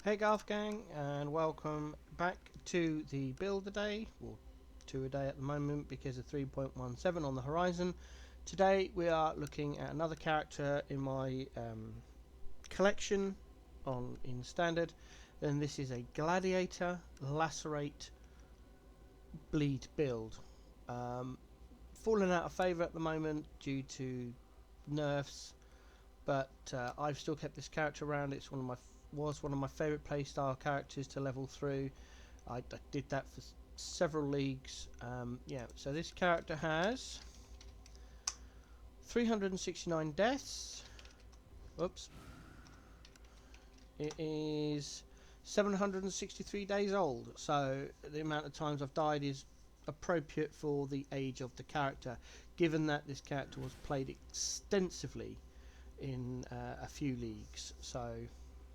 Hey Golf Gang, and welcome back to the build a day, or 2 a day at the moment because of 3.17 on the horizon. Today we are looking at another character in my collection in standard, and this is a Gladiator Lacerate bleed build. Fallen out of favour at the moment due to nerfs, but I've still kept this character around. It's was one of my favourite playstyle characters to level through. I did that for several leagues. Yeah, so this character has 369 deaths. Oops. It is 763 days old, so the amount of times I've died is appropriate for the age of the character, given that this character was played extensively in a few leagues. So,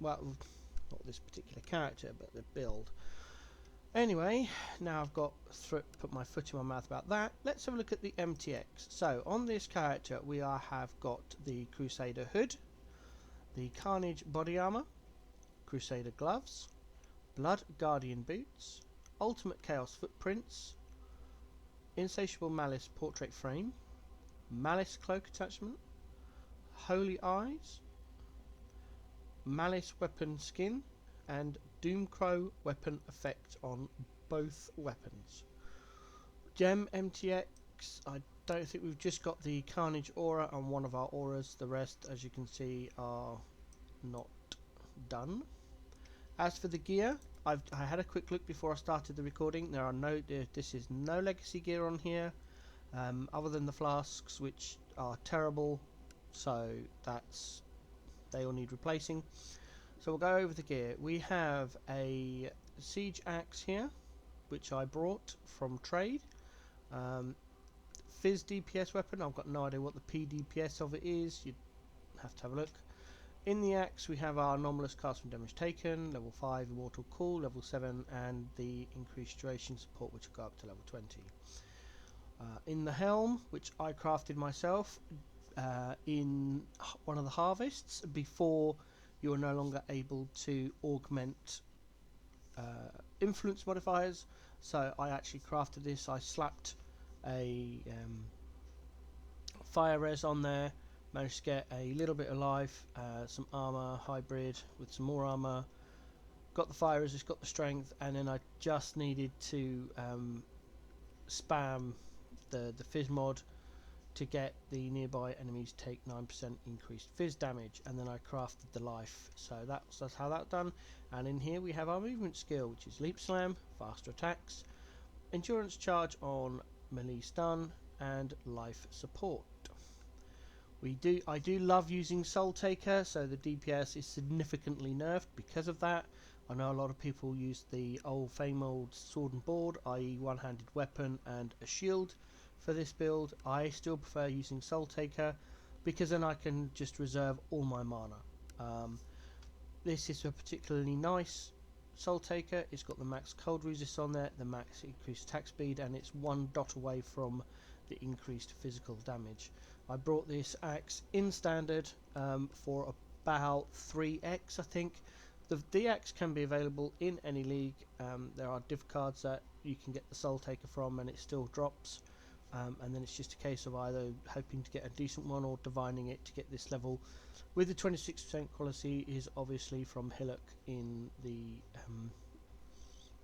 well, not this particular character, but the build. Anyway, now I've got put my foot in my mouth about that. Let's have a look at the MTX. So on this character we have got the Crusader hood, the Carnage body armor, Crusader gloves, Blood Guardian boots, Ultimate Chaos footprints, Insatiable Malice portrait frame, Malice cloak attachment, Holy eyes, Malice weapon skin, and Doomcrow weapon effect on both weapons. Gem MTX, I don't think we've just got the Carnage aura on one of our auras. The rest, as you can see, are not done. As for the gear, I had a quick look before I started the recording. This is no legacy gear on here, other than the flasks, which are terrible. So they all need replacing. So we'll go over the gear. We have a siege axe here, which I brought from trade. Fizz DPS weapon. I've got no idea what the PDPS of it is. You'd have to have a look. In the axe we have our anomalous cast from damage taken, level 5 immortal cool, level 7, and the increased duration support, which will go up to level 20. In the helm, which I crafted myself in one of the harvests before you are no longer able to augment influence modifiers, so I actually crafted this. I slapped a fire res on there, managed to get a little bit of life, some armor hybrid with some more armor, got the fire resist, got the strength, and then I just needed to spam the fizz mod to get the nearby enemies take 9% increased fizz damage, and then I crafted the life. So that's how that's done. And in here we have our movement skill, which is leap slam, faster attacks, endurance charge on melee stun, and life support. I do love using Soul Taker, so the DPS is significantly nerfed because of that. I know a lot of people use the old sword and board, i.e. one-handed weapon and a shield for this build. I still prefer using Soul Taker because then I can just reserve all my mana. This is a particularly nice Soul Taker. It's got the max cold resist on there, the max increased attack speed, and it's 1 dot away from the increased physical damage. I brought this axe in standard for about 3x, I think. The axe can be available in any league. There are div cards that you can get the Soul Taker from and it still drops, and then it's just a case of either hoping to get a decent one or divining it to get this level. With the 26% quality is obviously from Hillock in the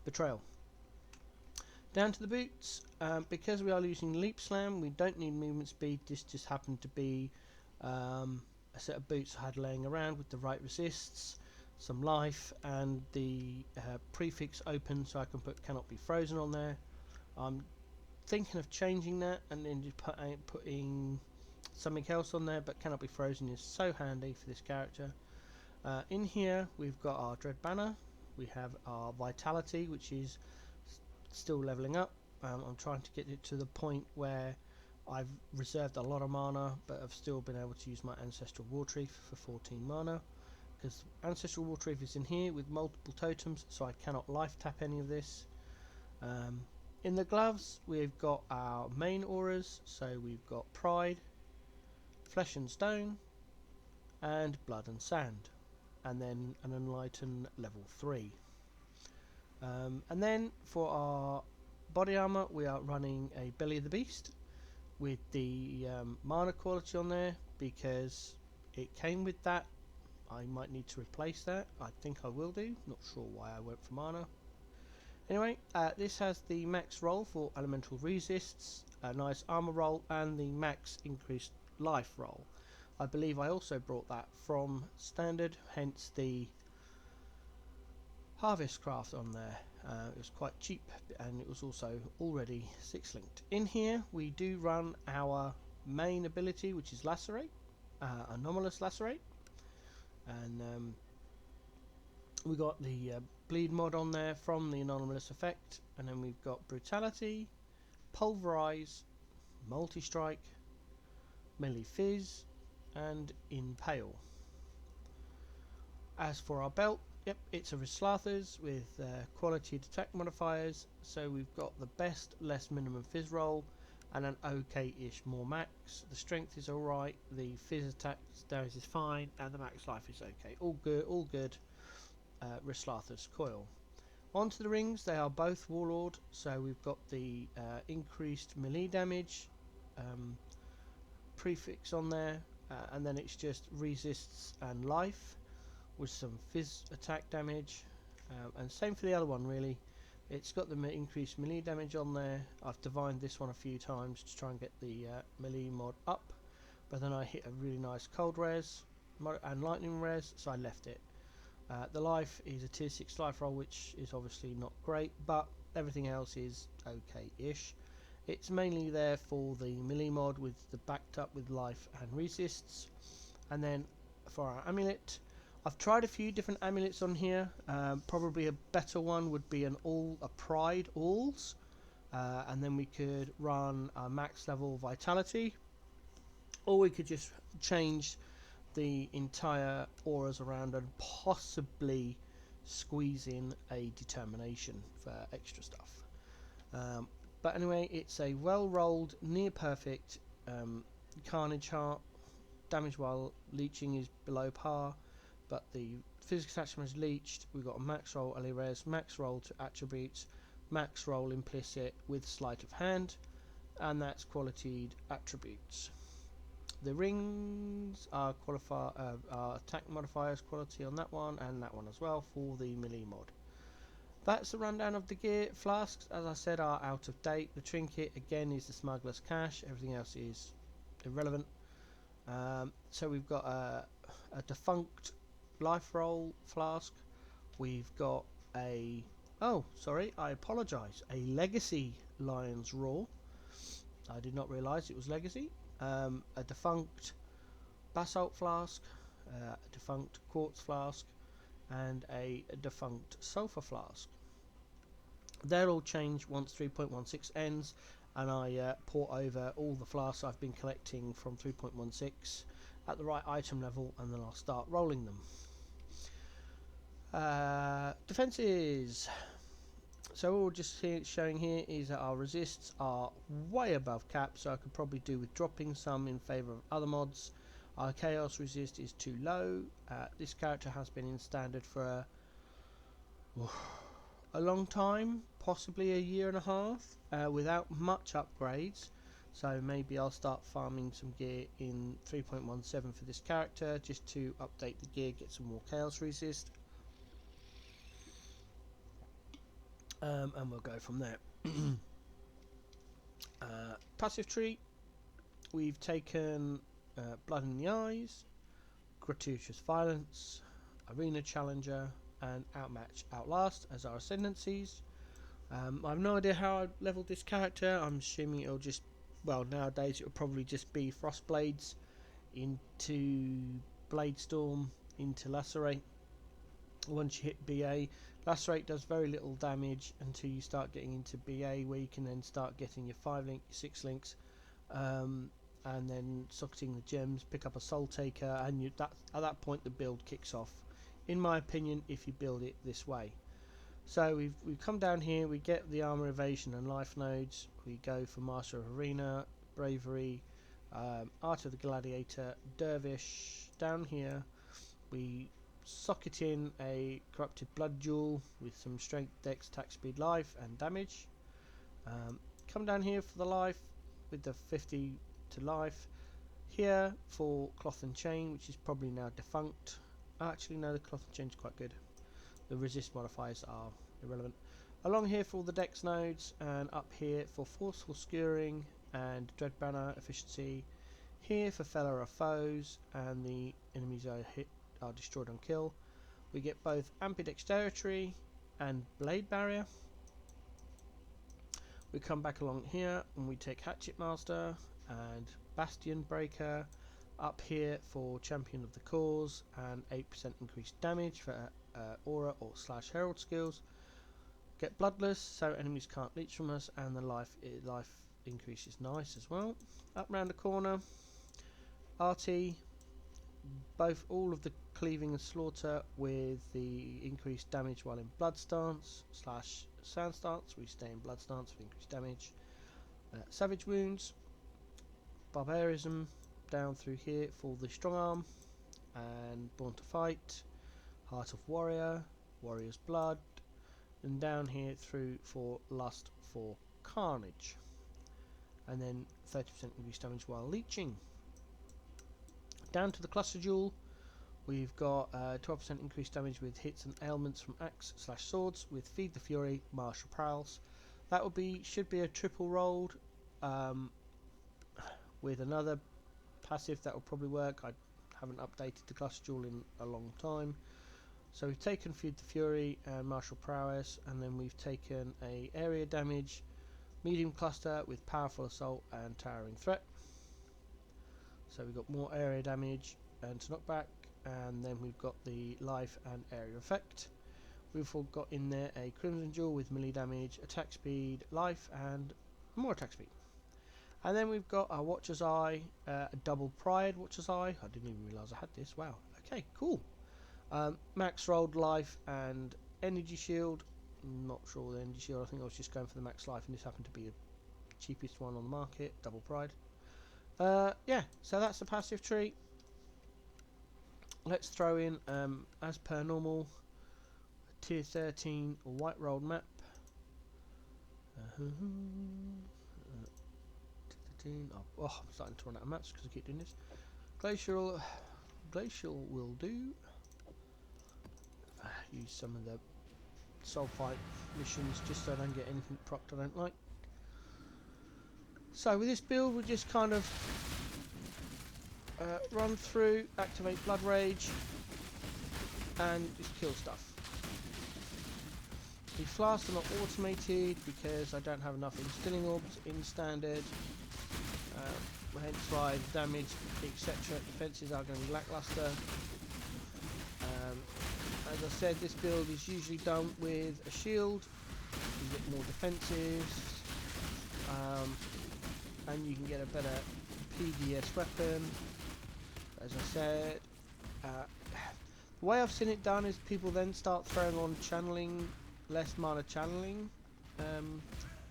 Betrayal. Down to the boots, because we are using Leap Slam, we don't need movement speed. This just happened to be a set of boots I had laying around with the right resists, some life, and the prefix open, so I can put cannot be frozen on there. I'm thinking of changing that and then just putting something else on there, but cannot be frozen is so handy for this character. In here we've got our Dread Banner, we have our Vitality, which is still leveling up. I'm trying to get it to the point where I've reserved a lot of mana, but I've still been able to use my Ancestral Wartreef for 14 mana, because Ancestral Wartreef is in here with multiple totems, so I cannot life tap any of this. In the gloves we've got our main auras, so we've got Pride, Flesh and Stone, and Blood and Sand. and then an Enlighten level 3. And then for our body armor, we are running a Belly of the Beast with the mana quality on there because it came with that. I might need to replace that. I think I will do. Not sure why I went for mana. Anyway, this has the max roll for elemental resists, a nice armor roll, and the max increased life roll. I believe I also brought that from standard, hence the harvest craft on there. It was quite cheap, and it was also already 6-linked. In here we do run our main ability, which is Lacerate, anomalous Lacerate, and we got the bleed mod on there from the anomalous effect, and then we've got brutality, pulverize, multi-strike, melee fizz, and impale. As for our belt, yep, it's a Rislathers with quality attack modifiers, so we've got the best less minimum fizz roll and an okay-ish more max. The strength is alright, the fizz attack damage is fine, and the max life is okay. All good. Rislathers coil. Onto the rings, they are both Warlord, so we've got the increased melee damage prefix on there, and then it's just resists and life with some fizz attack damage, and same for the other one really. It's got the increased melee damage on there. I've divined this one a few times to try and get the melee mod up, but then I hit a really nice cold res and lightning res, so I left it. The life is a tier 6 life roll, which is obviously not great, but everything else is okay-ish. It's mainly there for the melee mod with the backed up with life and resists. And then for our amulet, I've tried a few different amulets on here. Probably a better one would be a pride alls, and then we could run a max level vitality, or we could just change the entire auras around and possibly squeeze in a determination for extra stuff. But anyway, it's a well rolled, near perfect carnage heart. Damage while leeching is below par, but the physical attachment is leeched. We've got a max roll LA res, max roll to attributes, max roll implicit with sleight of hand, and that's qualityed attributes. The rings are attack modifiers quality on that one, and that one as well for the melee mod. That's the rundown of the gear. Flasks, as I said, are out of date. The trinket again is the smuggler's cache. Everything else is irrelevant. So we've got a defunct life roll flask. We've got a I apologise, a legacy lion's roar. I did not realise it was legacy. A defunct basalt flask, a defunct quartz flask, and a defunct sulfur flask. They'll all change once 3.16 ends, and I port over all the flasks I've been collecting from 3.16 at the right item level, and then I'll start rolling them. Defences. So all we're just showing here is that our resists are way above cap, so I could probably do with dropping some in favour of other mods. Our chaos resist is too low. This character has been in standard for a long time, possibly a year and a half, without much upgrades. So maybe I'll start farming some gear in 3.17 for this character, just to update the gear, get some more chaos resist. And we'll go from there. Passive tree, we've taken Blood in the Eyes, Gratuitous Violence, Arena Challenger, and Outmatch Outlast as our ascendancies. I have no idea how I leveled this character. I'm assuming it'll just, well, nowadays it'll probably just be Frostblades into Bladestorm into Lacerate. Once you hit BA, Lacerate does very little damage until you start getting into BA, where you can then start getting your 5-link, 6-links, and then socketing the gems, pick up a Soul Taker, and at that point the build kicks off, in my opinion, if you build it this way. So we've come down here, we get the armor evasion and life nodes, we go for Master of Arena, Bravery, Art of the Gladiator, Dervish. Down here we socket in a corrupted blood jewel with some strength, dex, attack speed, life and damage. Come down here for the life with the 50 to life. Here for cloth and chain, which is probably now defunct. Actually no, the cloth and chain is quite good. The resist modifiers are irrelevant. Along here for all the dex nodes, and up here for forceful skewering and dread banner efficiency. Here for feller of foes, and the enemies are destroyed on kill. We get both ambidexterity and blade barrier. We come back along here and we take Hatchet Master and Bastion Breaker. Up here for Champion of the Cause and 8% increased damage for Aura or / Herald skills. Get Bloodless so enemies can't leech from us, and the life increase is nice as well. Up round the corner, RT, all of the cleaving and slaughter with the increased damage while in blood stance / sand stance. We stay in blood stance for increased damage. Savage wounds, barbarism down through here for the strong arm and born to fight, heart of warrior, warrior's blood, and down here through for lust for carnage, and then 30% increased damage while leeching. Down to the cluster jewel, we've got 12% increased damage with hits and ailments from axe / swords with Feed the Fury, martial prowess. That should be a triple rolled with another passive that will probably work. I haven't updated the cluster jewel in a long time. So we've taken Feed the Fury and martial prowess, and then we've taken a area damage medium cluster with powerful assault and towering threat. So we've got more area damage and knockback, and then we've got the life and area effect. We've all got in there a Crimson Jewel with melee damage, attack speed, life and more attack speed. And then we've got our Watcher's Eye, a double Pride Watcher's Eye. I didn't even realise I had this. Wow. Okay, cool. Max rolled life and energy shield. Not sure the energy shield. I think I was just going for the max life, and this happened to be the cheapest one on the market. Double Pride. Yeah, so that's the passive tree. Let's throw in, as per normal, a tier 13 white rolled map. Oh, I'm starting to run out of maps because I keep doing this. Glacial will do. Use some of the soul fight missions just so I don't get anything procced I don't like. So with this build, we'll just kind of run through, activate Blood Rage, and just kill stuff. The flasks are not automated because I don't have enough instilling orbs in standard. Hence why damage, etc. defences are going to be lackluster. As I said, this build is usually done with a shield. You get more defensive, and you can get a better PDS weapon. As I said, the way I've seen it done is people then start throwing on channeling, less mana channeling,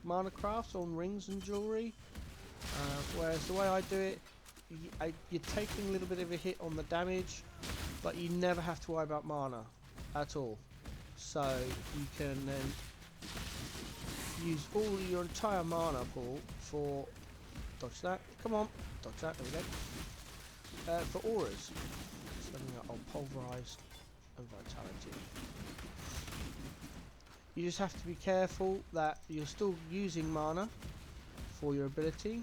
mana crafts on rings and jewellery. Whereas the way I do it, you're taking a little bit of a hit on the damage, but you never have to worry about mana at all. So you can then use all your entire mana pool for dodge that. Come on, dodge that. There we go. For auras, something like pulverized and vitality. You just have to be careful that you're still using mana for your ability.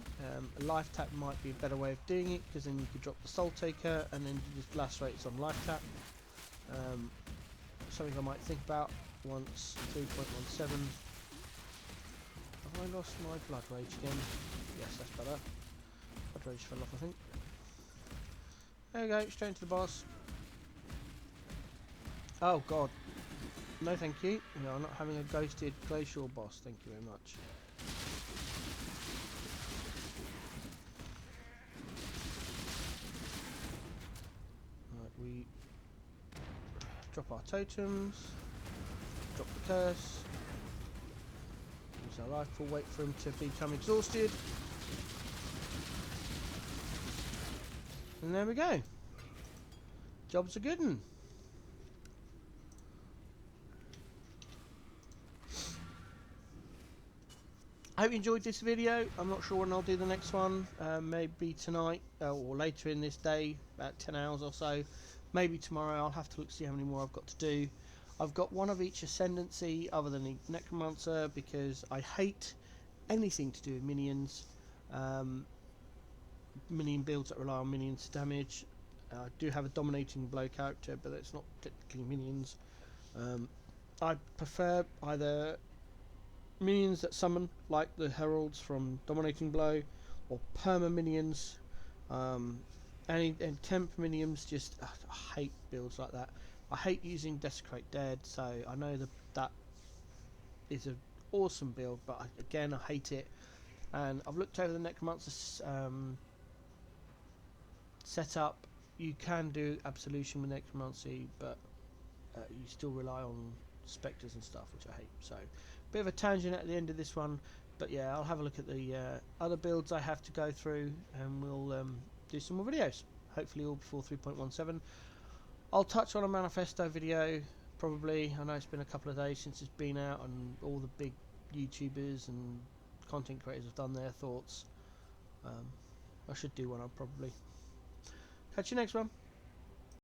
A life tap might be a better way of doing it, because then you could drop the soul taker and then you just lacerates on life tap. Something I might think about once. 3.17. Have I lost my blood rage again? Yes, that's better. Blood rage fell off, I think. There we go, straight into the boss. Oh god. No thank you. We are not having a ghosted glacial boss, thank you very much. Right, we drop our totems, drop the curse, use our rifle, wait for him to become exhausted. And there we go. Job's a good one. I hope you enjoyed this video. I'm not sure when I'll do the next one. Maybe tonight or later in this day, about 10 hours or so. Maybe tomorrow. I'll have to look to see how many more I've got to do. I've got one of each Ascendancy other than the Necromancer because I hate anything to do with minions. Minion builds that rely on minions to damage. I do have a Dominating Blow character, but it's not technically minions. I prefer either minions that summon, like the heralds from Dominating Blow, or perma minions. And temp minions, just I hate builds like that. I hate using Desecrate Dead, so I know that is an awesome build, but again I hate it. And I've looked over the Necromancer setup. You can do Absolution with Necromancy, but you still rely on Spectres and stuff, which I hate. So, bit of a tangent at the end of this one, but yeah, I'll have a look at the other builds I have to go through, and we'll do some more videos. Hopefully all before 3.17. I'll touch on a manifesto video, probably. I know it's been a couple of days since it's been out, and all the big YouTubers and content creators have done their thoughts. I should do one, I'll probably. Catch you next one.